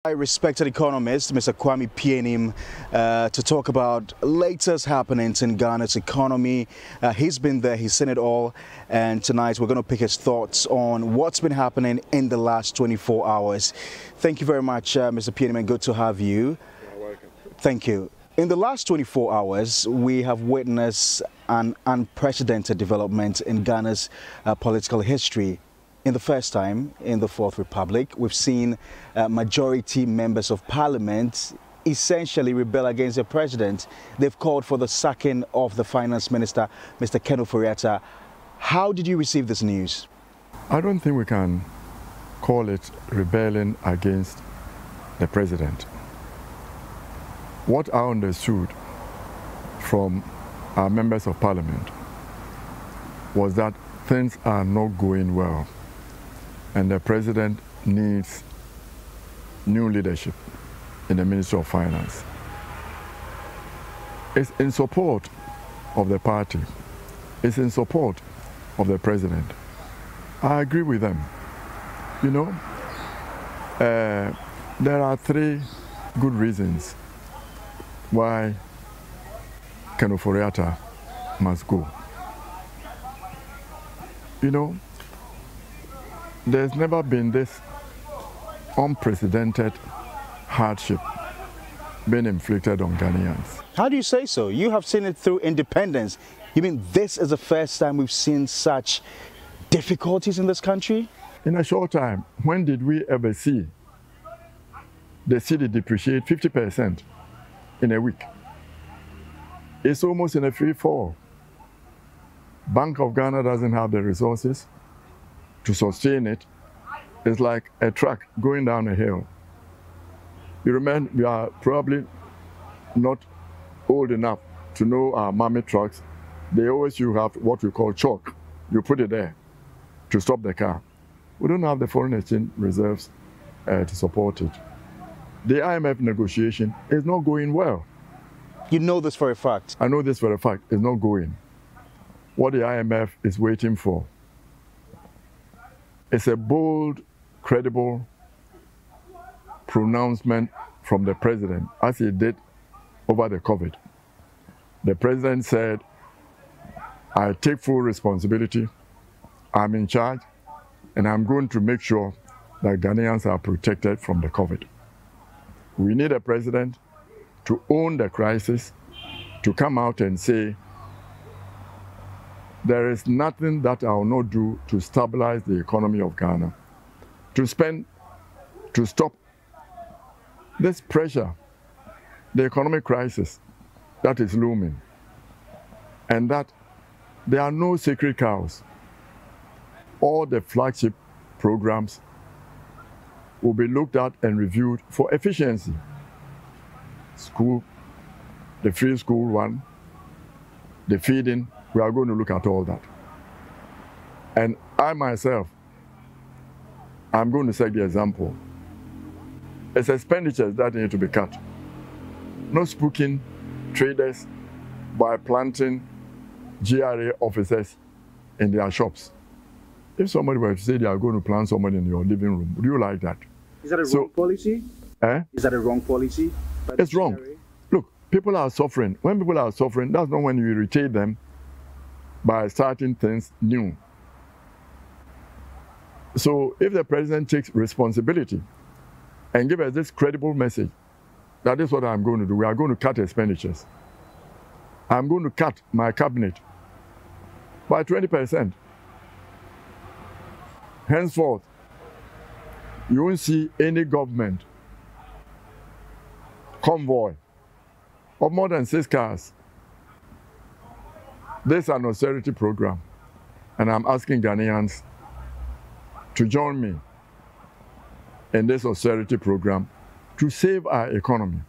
I respected economist, Mr. Kwame Pianim, to talk about latest happenings in Ghana's economy. He's been there, he's seen it all, and tonight we're going to pick his thoughts on what's been happening in the last 24 hours. Thank you very much, Mr. Pianim, and good to have you. You're welcome. Thank you. In the last 24 hours, we have witnessed an unprecedented development in Ghana's political history. In the first time in the Fourth Republic, we've seen majority members of parliament essentially rebel against the president. They've called for the sacking of the finance minister, Mr. Kwame. How did you receive this news? I don't think we can call it rebelling against the president. What I understood from our members of parliament was that things are not going well, and the president needs new leadership in the Ministry of Finance. It's in support of the party. It's in support of the president. I agree with them. You know, there are three good reasons why Kwame must go. You know, there's never been this unprecedented hardship being inflicted on Ghanaians. How do you say so? You have seen it through independence. You mean this is the first time we've seen such difficulties in this country? In a short time, when did we ever see the cedi depreciate 50% in a week? It's almost in a free fall. Bank of Ghana doesn't have the resources to sustain it. It's like a truck going down a hill. You remember, we are probably not old enough to know our mommy trucks. They always you have what we call chalk. You put it there to stop the car. We don't have the foreign exchange reserves to support it. The IMF negotiation is not going well. You know this for a fact. I know this for a fact. It's not going. What the IMF is waiting for is a bold, credible pronouncement from the president, as he did over the COVID. The president said, I take full responsibility, I'm in charge, and I'm going to make sure that Ghanaians are protected from the COVID. We need a president to own the crisis, to come out and say, there is nothing that I will not do to stabilize the economy of Ghana, to stop this pressure, the economic crisis that is looming, and that there are no sacred cows. All the flagship programs will be looked at and reviewed for efficiency. School, the free school one, the feeding, we are going to look at all that. And I myself, I'm going to set the example. It's expenditures that need to be cut. No spooking traders by planting GRA officers in their shops. If somebody were to say they are going to plant somebody in your living room, would you like that? Is that a wrong policy? Is that a wrong policy? It's wrong. Look, people are suffering. When people are suffering, that's not when you irritate them by starting things new. So if the president takes responsibility and gives us this credible message, that is what I'm going to do. We are going to cut expenditures. I'm going to cut my cabinet by 20%. Henceforth, you won't see any government convoy of more than 6 cars. This is an austerity program, and I'm asking Ghanaians to join me in this austerity program to save our economy.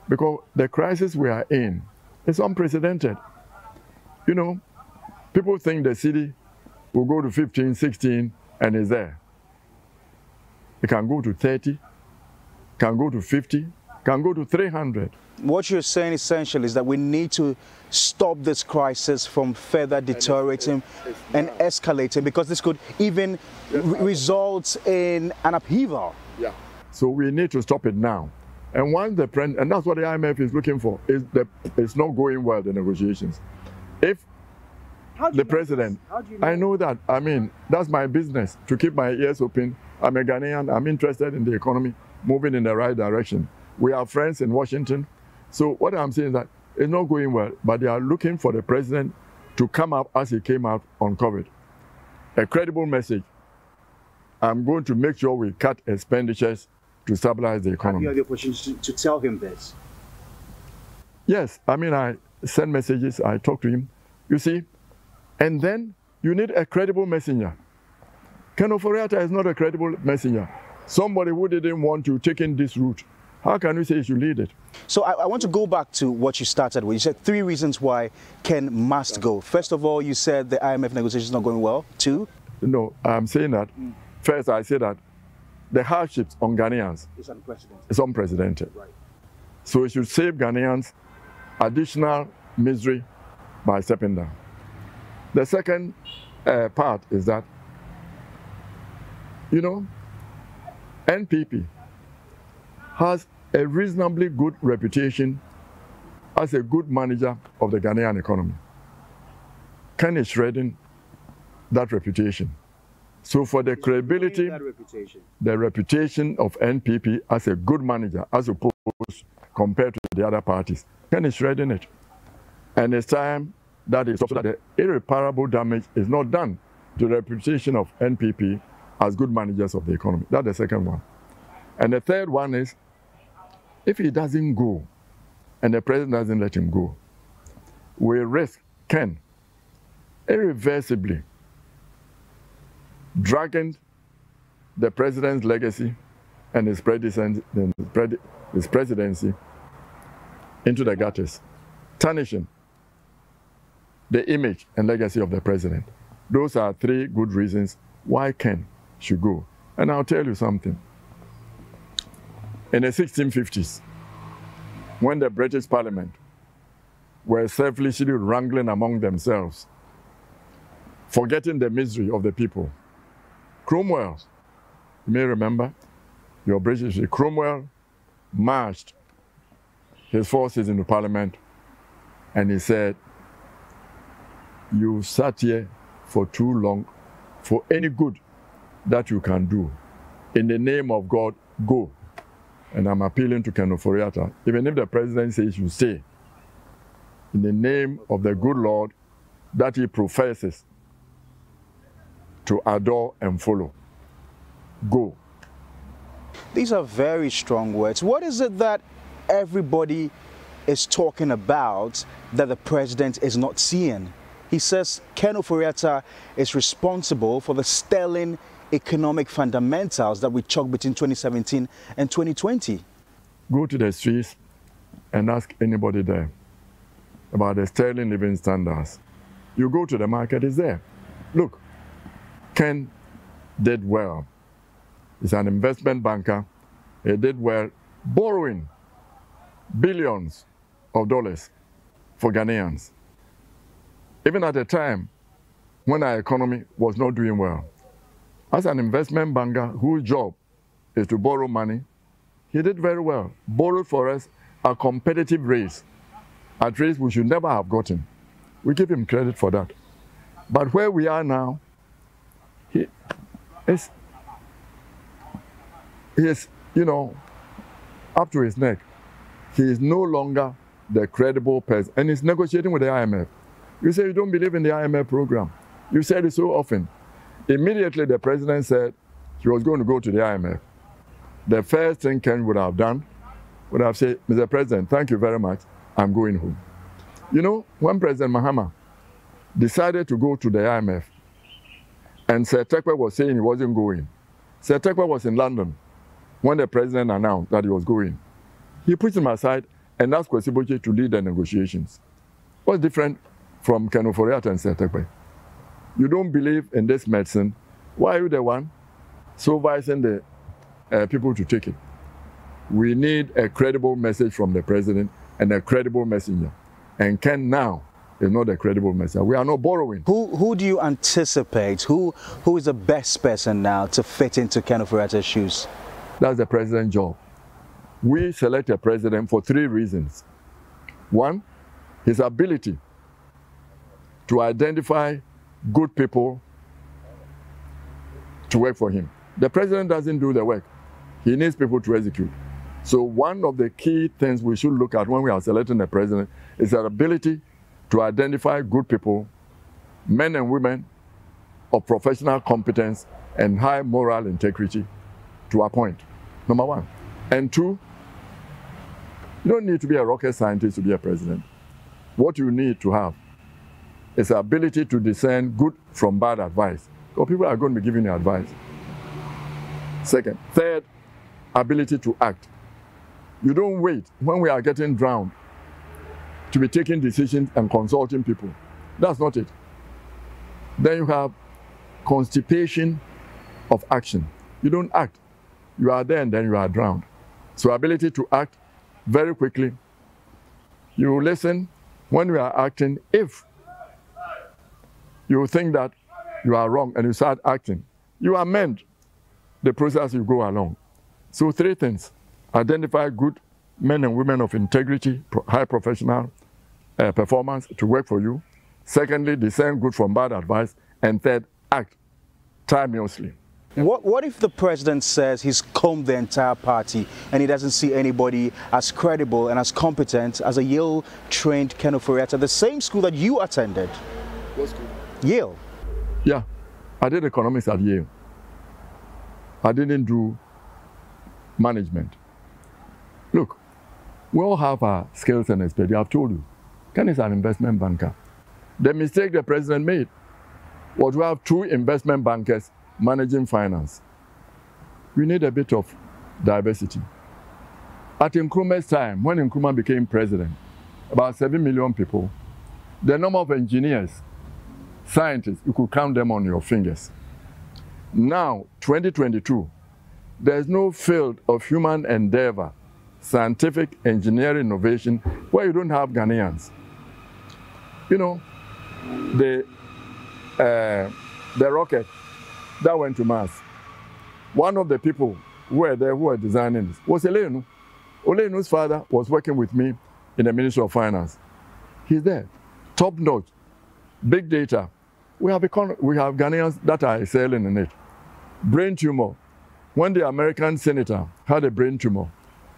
Because the crisis we are in is unprecedented. You know, people think the cedi will go to 15, 16, and is there. It can go to 30, can go to 50, can go to 300. What you're saying essentially is that we need to stop this crisis from further deteriorating and escalating, because this could even result in an upheaval. Yeah. So we need to stop it now. And once the and that's what the IMF is looking for, is that it's not going well, the negotiations. If the president, I know that, I mean, that's my business, to keep my ears open. I'm a Ghanaian, I'm interested in the economy, moving in the right direction. We are friends in Washington. So what I'm saying is that it's not going well, but they are looking for the president to come up as he came out on COVID. A credible message. I'm going to make sure we cut expenditures to stabilize the economy. Have you had the opportunity to tell him this? Yes, I mean, I send messages, I talk to him, you see, and then you need a credible messenger. Ken Ofori-Atta is not a credible messenger. Somebody who didn't want to take in this route. How can you say you should lead it? So I want to go back to what you started with. You said 3 reasons why Ken must go. First of all, you said the IMF negotiations not going well. 2? No, I'm saying that. First, I say that the hardships on Ghanaians is unprecedented. Right. So it should save Ghanaians additional misery by stepping down. The second part is that, you know, NPP has a reasonably good reputation as a good manager of the Ghanaian economy. Ken is shredding that reputation. So for the credibility, the reputation of NPP as a good manager, as opposed compared to the other parties, Ken is shredding it. And it's time that is so that the irreparable damage is not done to the reputation of NPP as good managers of the economy. That's the second one. And the third one is, if he doesn't go, and the president doesn't let him go, we risk Ken irreversibly dragging the president's legacy and his presidency into the gutters, tarnishing the image and legacy of the president. Those are 3 good reasons why Ken should go. And I'll tell you something. In the 1650s, when the British Parliament were selfishly wrangling among themselves, forgetting the misery of the people, Cromwell, you may remember, your British, Cromwell marched his forces into Parliament and he said, "You sat here for too long for any good that you can do. In the name of God, go." And I'm appealing to Ken Ofori-Atta, even if the president says you stay, in the name of the good Lord that he professes to adore and follow, go. These are very strong words. What is it that everybody is talking about that the president is not seeing? He says Ken Ofori-Atta is responsible for the sterling economic fundamentals that we chalked between 2017 and 2020. Go to the streets and ask anybody there about the sterling living standards. You go to the market, it's there. Look, Ken did well. He's an investment banker. He did well borrowing billions of dollars for Ghanaians. Even at a time when our economy was not doing well. As an investment banker whose job is to borrow money, he did very well. Borrowed for us a competitive rates, at rates we should never have gotten. We give him credit for that. But where we are now, he is, you know, up to his neck. He is no longer the credible person, and he's negotiating with the IMF. You say you don't believe in the IMF program. You said it so often. Immediately, the president said he was going to go to the IMF. The first thing Ken would have done would have said, "Mr. President, thank you very much. I'm going home." You know, when President Mahama decided to go to the IMF, and Sir Tekwe was saying he wasn't going. Sir Tekwe was in London when the president announced that he was going. He put him aside and asked Kwesi Botche to lead the negotiations. What's different from Ken Ofori-Atta and Sir Tekwe? You don't believe in this medicine. Why are you the one supervising the people to take it? We need a credible message from the president and a credible messenger. And Ken now is not a credible messenger. We are not borrowing. Who do you anticipate? Who is the best person now to fit into Ken Ofori-Atta's shoes? That's the president's job. We select a president for 3 reasons. 1, his ability to identify good people to work for him. The president doesn't do the work. He needs people to execute. So one of the key things we should look at when we are selecting a president is their ability to identify good people, men and women of professional competence and high moral integrity to appoint, number 1. And 2, you don't need to be a rocket scientist to be a president. What you need to have is the ability to discern good from bad advice, because people are going to be giving you advice. 3rd, ability to act. You don't wait when we are getting drowned to be taking decisions and consulting people. That's not it. Then you have constipation of action. You don't act. You are there and then you are drowned. So ability to act very quickly. You listen when you are acting. If you think that you are wrong and you start acting, you amend the process you go along. So 3 things: identify good men and women of integrity, high professional performance to work for you. Secondly, discern good from bad advice. And 3rd, act timeously. What if the president says he's combed the entire party and he doesn't see anybody as credible and as competent as a Yale-trained Ken Ofori-Atta, the same school that you attended? What school? Yale. Yeah, I did economics at Yale. I didn't do management. Look, we all have our skills and expertise. I've told you, Ken is an investment banker. The mistake the president made was to have 2 investment bankers managing finance. We need a bit of diversity. At Nkrumah's time, when Nkrumah became president, about 7 million people, the number of engineers, scientists, you could count them on your fingers. Now, 2022, there's no field of human endeavor, scientific, engineering, innovation, where you don't have Ghanaians. You know, the rocket that went to Mars, one of the people who were there who were designing this was Olenu. Olenu's father was working with me in the Ministry of Finance. He's there, top notch, big data. We have Ghanaians that are excelling in it. Brain tumor. When the American senator had a brain tumor,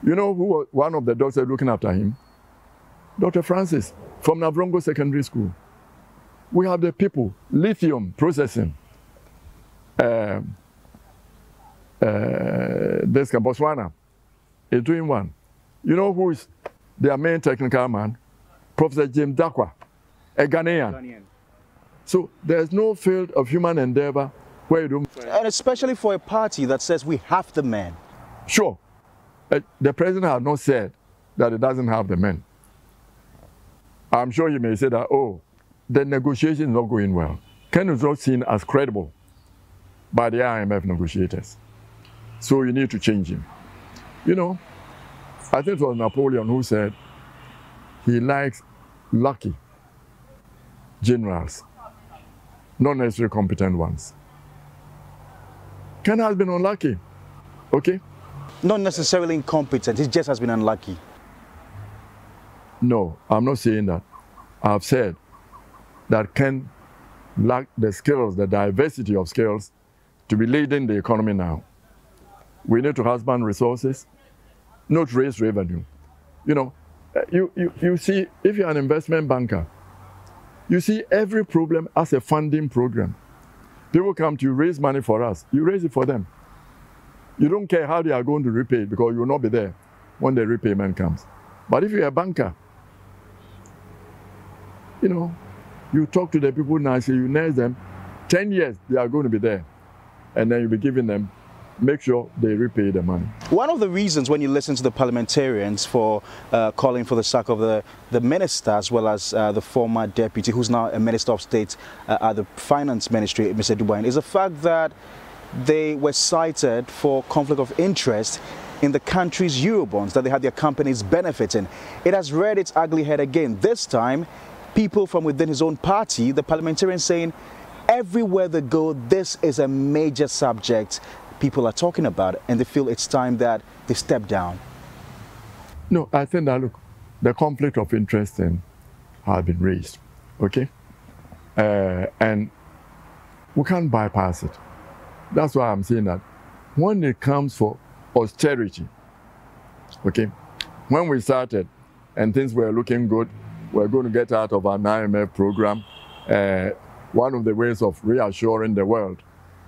you know who was one of the doctors looking after him? Dr. Francis from Navrongo Secondary School. We have the people, lithium processing. This Botswana is doing one. You know who is their main technical man? Professor James Dakwa, a Ghanaian. So there's no field of human endeavor where you don't... And especially for a party that says we have the men. Sure. The president has not said that it doesn't have the men. I'm sure you may say that, oh, the negotiation is not going well. Ken is not seen as credible by the IMF negotiators. So you need to change him. You know, I think it was Napoleon who said he likes lucky generals, not necessarily competent ones. Ken has been unlucky, okay? Not necessarily incompetent, he just has been unlucky. No, I'm not saying that. I've said that Ken lack the skills, the diversity of skills to be leading the economy now. We need to husband resources, not raise revenue. You know, you see, if you're an investment banker, you see every problem as a funding program. People come to you, raise money for us. You raise it for them. You don't care how they are going to repay it because you will not be there when the repayment comes. But if you're a banker, you know, you talk to the people nicely, you nurse them. 10 years, they are going to be there. And then you'll be giving them, make sure they repay the money. One of the reasons when you listen to the parliamentarians for calling for the sack of the minister, as well as the former deputy, who's now a minister of state at the finance ministry, Mr. Dubois, is the fact that they were cited for conflict of interest in the country's Eurobonds that they had their companies benefiting. It has reared its ugly head again. This time, people from within his own party, the parliamentarians saying, everywhere they go, this is a major subject. people are talking about, and they feel it's time that they step down? No, I think that, look, the conflict of interest has been raised, okay? And we can't bypass it. That's why I'm saying that when it comes for austerity, okay, when we started and things were looking good, we're going to get out of our IMF program. One of the ways of reassuring the world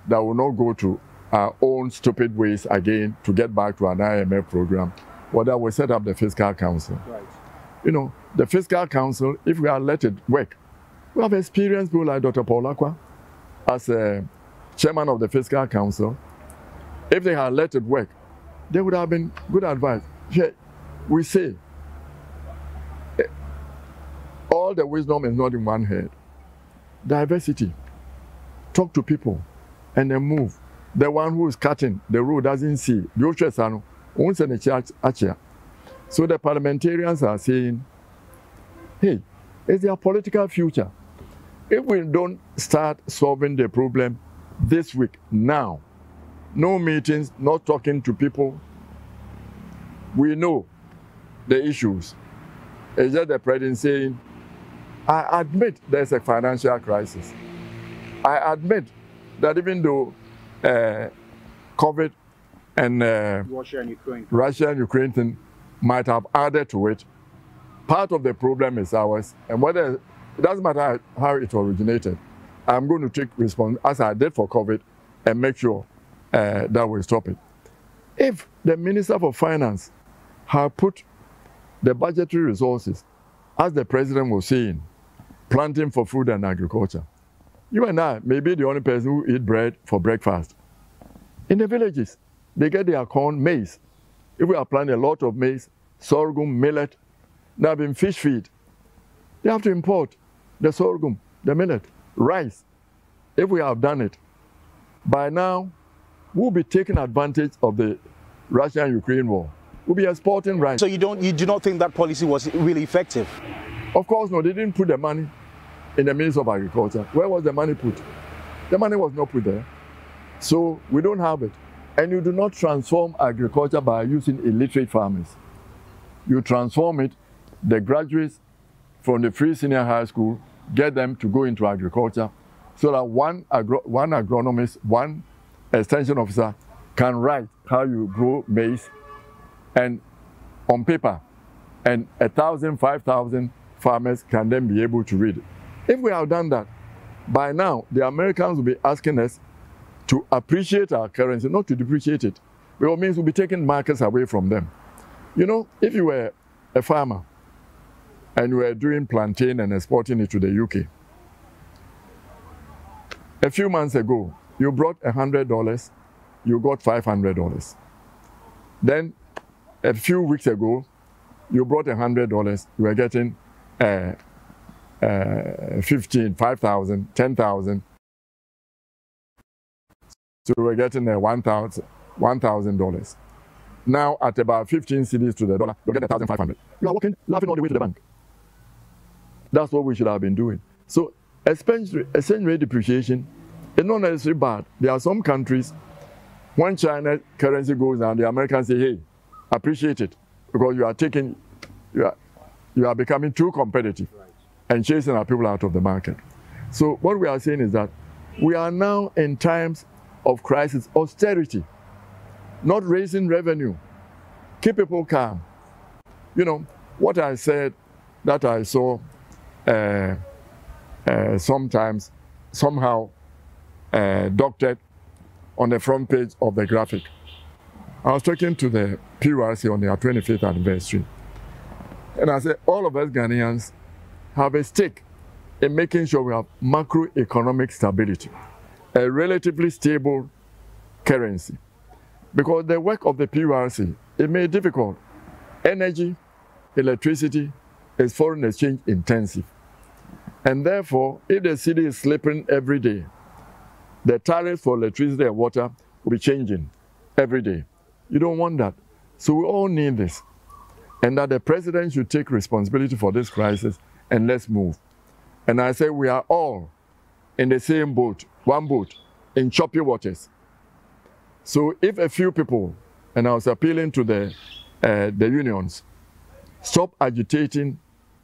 that will not go to our own stupid ways again to get back to an IMF program, well, that we set up the Fiscal Council. Right. You know, the Fiscal Council, if we had let it work, we have experienced people like Dr. Paul Akwa as chairman of the Fiscal Council. If they had let it work, they would have been good advice. Here, we say, all the wisdom is not in one head. Diversity. Talk to people and then move. The one who is cutting the road doesn't see. So the parliamentarians are saying, hey, it's their political future. If we don't start solving the problem this week, now, no meetings, not talking to people, we know the issues. It's just the president saying, I admit there's a financial crisis. I admit that even though COVID and Russia and Ukraine thing might have added to it, part of the problem is ours. And whether it doesn't matter how it originated, I'm going to take responsibility, as I did for COVID, and make sure that we stop it. If the Minister for Finance had put the budgetary resources, as the President was saying, planting for food and agriculture, you and I may be the only person who eat bread for breakfast. In the villages, they get their corn, maize. If we are planting a lot of maize, sorghum, millet, there have been fish feed. They have to import the sorghum, the millet, rice. If we have done it, by now, we'll be taking advantage of the Russia-Ukraine war. We'll be exporting rice. So you do not think that policy was really effective? Of course, no. They didn't put the money in the Ministry of Agriculture. Where was the money put? The money was not put there. So we don't have it. And you do not transform agriculture by using illiterate farmers. You transform it, the graduates from the free senior high school, get them to go into agriculture so that one agronomist, one extension officer can write how you grow maize and on paper, and 1,000, 5,000 farmers can then be able to read it. If we have done that, by now the Americans will be asking us to appreciate our currency, not to depreciate it. Because it means we'll be taking markets away from them. You know, if you were a farmer and you were doing plantain and exporting it to the UK, a few months ago, you brought $100, you got $500. Then, a few weeks ago, you brought $100, you were getting 15, 5,000, 10,000. So we're getting $1,000. Now, at about 15 cedis to the dollar, you get 1,500. You are walking, laughing all the way to the bank. That's what we should have been doing. So, exchange rate depreciation is not necessarily bad. There are some countries, when China currency goes down, the Americans say, hey, appreciate it, because you are becoming too competitive and chasing our people out of the market. So what we are saying is that we are now in times of crisis, austerity, not raising revenue. Keep people calm. You know, what I said that I saw sometimes, somehow doctored on the front page of the graphic. I was talking to the PURC on their 25th anniversary. And I said, all of us Ghanaians have a stake in making sure we have macroeconomic stability, a relatively stable currency. Because the work of the PURC, it made it difficult. Energy, electricity is foreign exchange intensive. And therefore, if the city is slipping every day, the tariffs for electricity and water will be changing every day. You don't want that. So we all need this. And that the president should take responsibility for this crisis and let's move. And I say we are all in the same boat, one boat, in choppy waters. So if a few people, and I was appealing to the unions, stop agitating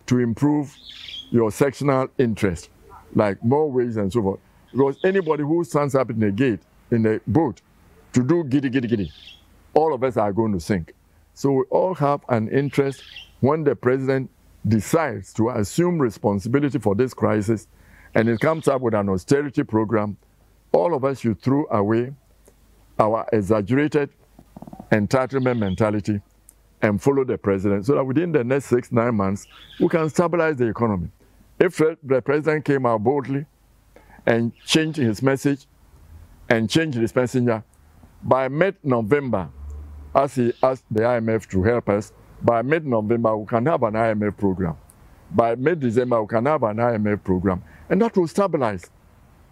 to improve your sectional interest, like more wages and so forth. Because anybody who stands up in the gate, in the boat, to do giddy, giddy, giddy, all of us are going to sink. So we all have an interest when the president decides to assume responsibility for this crisis and it comes up with an austerity program, all of us should throw away our exaggerated entitlement mentality and follow the president so that within the next 6-9 months, we can stabilize the economy. If the president came out boldly and changed his message and changed his messenger, by mid-November, as he asked the IMF to help us, by mid-November, we can have an IMF program. By mid-December, we can have an IMF program. And that will stabilize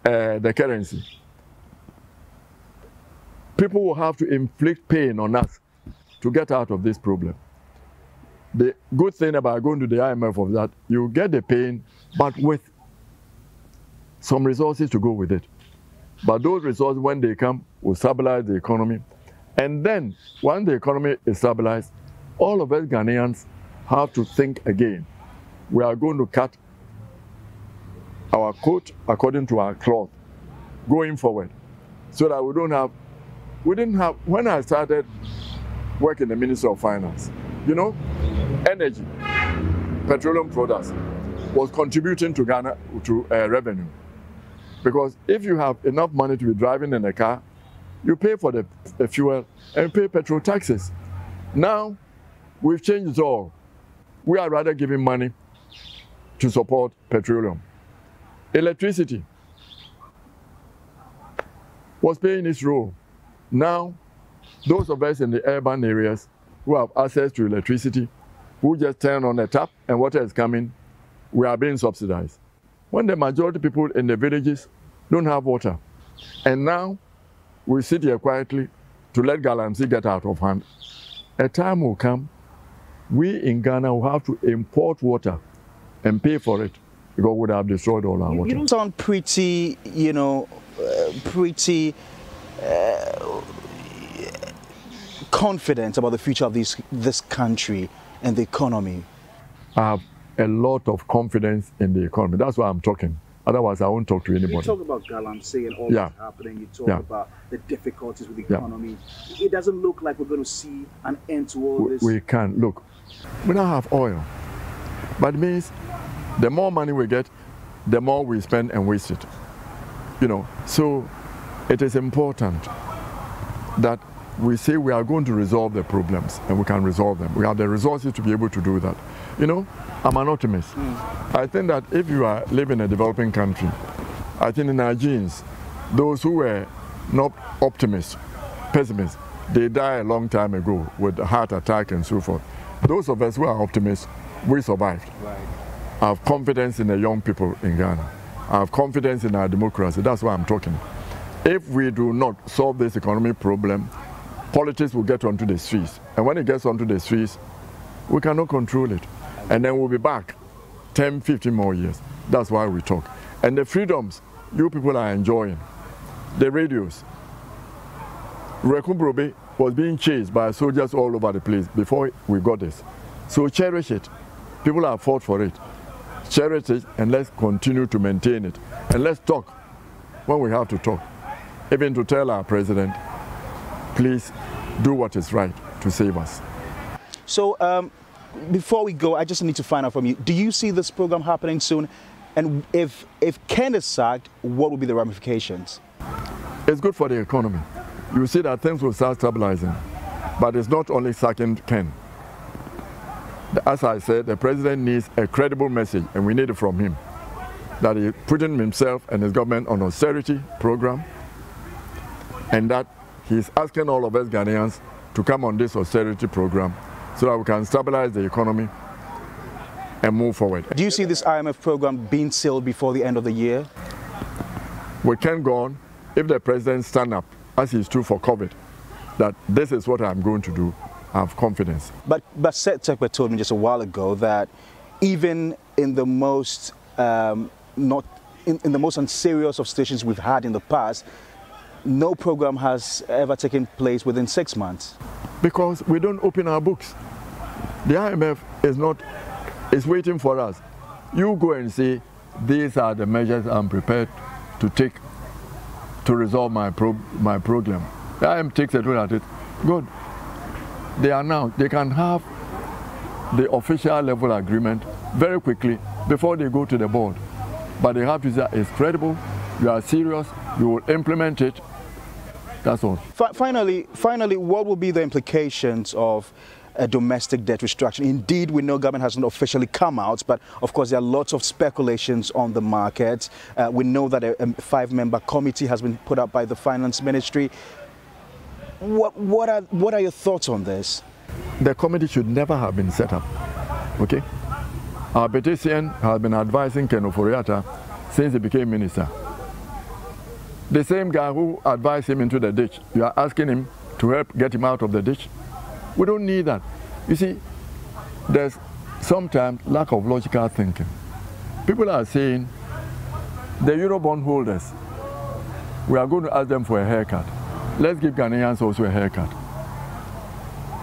the currency. People will have to inflict pain on us to get out of this problem. The good thing about going to the IMF is that you get the pain, but with some resources to go with it. But those resources, when they come, will stabilize the economy. And then, once the economy is stabilized, all of us Ghanaians have to think again. We are going to cut our coat according to our cloth going forward, so that we didn't have, when I started working in the Ministry of Finance, you know, energy, petroleum products was contributing to Ghana, to revenue. Because if you have enough money to be driving in a car, you pay for the fuel and pay petrol taxes. Now, we've changed it all. We are rather giving money to support petroleum. Electricity was playing its role. Now, those of us in the urban areas who have access to electricity, who just turn on a tap and water is coming, we are being subsidized. When the majority of people in the villages don't have water. And now, we sit here quietly to let Galamsey get out of hand. A time will come, we in Ghana will have to import water and pay for it because we would have destroyed all our water. You don't sound pretty, you know, confident about the future of this country and the economy. I have a lot of confidence in the economy. That's why I'm talking. Otherwise, I won't talk to anybody. You talk about Galamsey and all that's happening. You talk about the difficulties with the economy. It doesn't look like we're going to see an end to all this. We can't. Look, we don't have oil. But it means the more money we get, the more we spend and waste it. You know, so it is important that we say we are going to resolve the problems and we can resolve them. We have the resources to be able to do that. You know, I'm an optimist. I think that if you are living in a developing country, I think in our genes, those who were not optimists, pessimists, they died a long time ago with a heart attack and so forth. Those of us who are optimists, we survived. Right. I have confidence in the young people in Ghana. I have confidence in our democracy. That's why I'm talking. If we do not solve this economic problem, politics will get onto the streets. And when it gets onto the streets, we cannot control it. And then we'll be back 10, 15 more years. That's why we talk. And the freedoms you people are enjoying, the radios. Rekumbrobe was being chased by soldiers all over the place before we got this. So cherish it. People have fought for it. Cherish it and let's continue to maintain it. And let's talk when we have to talk. Even to tell our president, please do what is right to save us. So before we go, I just need to find out from you, do you see this program happening soon? And if Ken is sacked, what will be the ramifications? It's good for the economy. You see that things will start stabilizing. But it's not only sacking Ken. As I said, the president needs a credible message, and we need it from him. That he's putting himself and his government on austerity program, and that he's asking all of us Ghanaians to come on this austerity program so that we can stabilize the economy and move forward. Do you see this IMF program being sealed before the end of the year? We can go on if the president stands up, as he's true for COVID, that this is what I'm going to do. I have confidence. But Seth Terkper told me just a while ago that even in the most in the most unserious of situations we've had in the past, no program has ever taken place within 6 months? Because we don't open our books. The IMF is waiting for us. You go and say, these are the measures I'm prepared to take to resolve my problem. The IMF takes a look at it. Good. They can have the official level agreement very quickly before they go to the board. But they have to say it's credible, you are serious, you will implement it. That's all. Finally, what will be the implications of a domestic debt restructuring? Indeed, we know government hasn't officially come out, but of course there are lots of speculations on the market. We know that a 5-member committee has been put up by the Finance Ministry. What are your thoughts on this? The committee should never have been set up. Okay? Our petition has been advising Ken Oforiatta since he became minister. The same guy who advised him into the ditch, you are asking him to help get him out of the ditch? We don't need that. You see, there's sometimes lack of logical thinking. People are saying, the Eurobond holders, we are going to ask them for a haircut. Let's give Ghanaians also a haircut.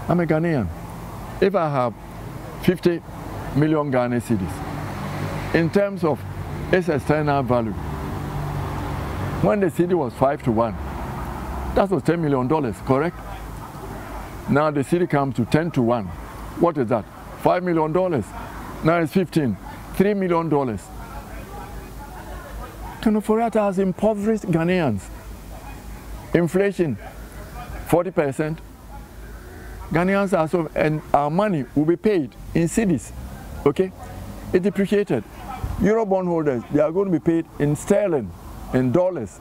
I'm a Ghanaian. If I have 50 million Ghana cedis, in terms of its external value, when the cedi was 5 to 1, that was $10 million, correct? Now the cedi comes to 10 to 1. What is that? $5 million. Now it's 15, $3 million. Ken Oforiatta has impoverished Ghanaians. Inflation, 40%. Ghanaians are so, and our money will be paid in cedis. Okay? It depreciated. Eurobond holders, they are going to be paid in sterling, in dollars.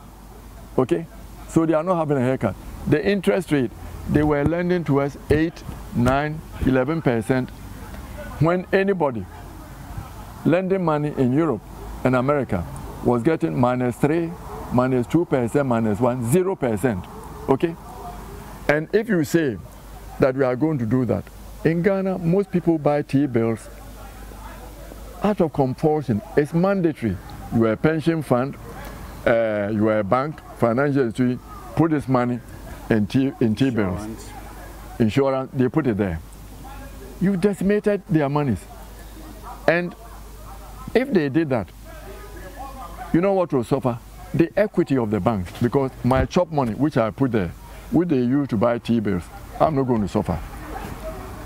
Okay? So they are not having a haircut. The interest rate, they were lending to us 8, 9, 11%. When anybody lending money in Europe and America was getting -3, -2%, -1, 0%. Okay? And if you say that we are going to do that, in Ghana, most people buy T-bills out of compulsion. It's mandatory. You are a pension fund, you are a bank, financial institution, put this money in T-bills. Insurance, they put it there. You decimated their monies. And if they did that, you know what will suffer? The equity of the bank, because my chop money, which I put there, which they use to buy T-bills, I'm not going to suffer.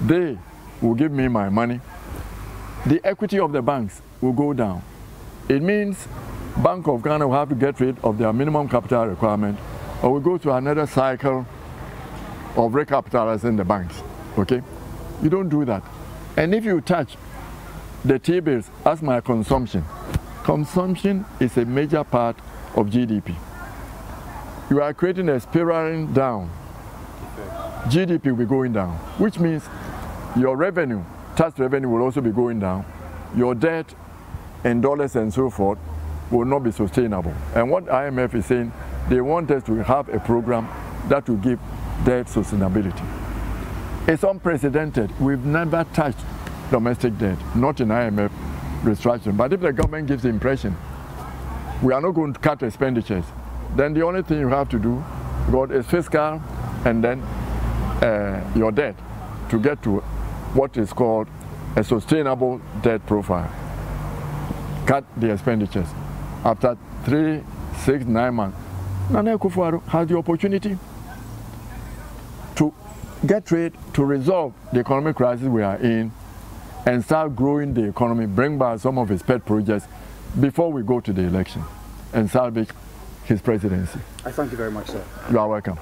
They will give me my money. The equity of the banks will go down. It means Bank of Ghana will have to get rid of their minimum capital requirement, or we go to another cycle of recapitalizing the banks. Okay? You don't do that. And if you touch the T-bills as my consumption is a major part of GDP. You are creating a spiraling down. GDP will be going down, which means your revenue, tax revenue will also be going down. Your debt in dollars and so forth will not be sustainable. And what IMF is saying, they want us to have a program that will give debt sustainability. It's unprecedented. We've never touched domestic debt, not in IMF restructuring. But if the government gives the impression we are not going to cut expenditures, then the only thing you have to do, God, is fiscal and then your debt to get to what is called a sustainable debt profile. Cut the expenditures. After 3, 6, 9 months, Nana Akufo-Addo has the opportunity to get trade, to resolve the economic crisis we are in, and start growing the economy, bring back some of his pet projects before we go to the election and salvage his presidency. I thank you very much, sir. You are welcome.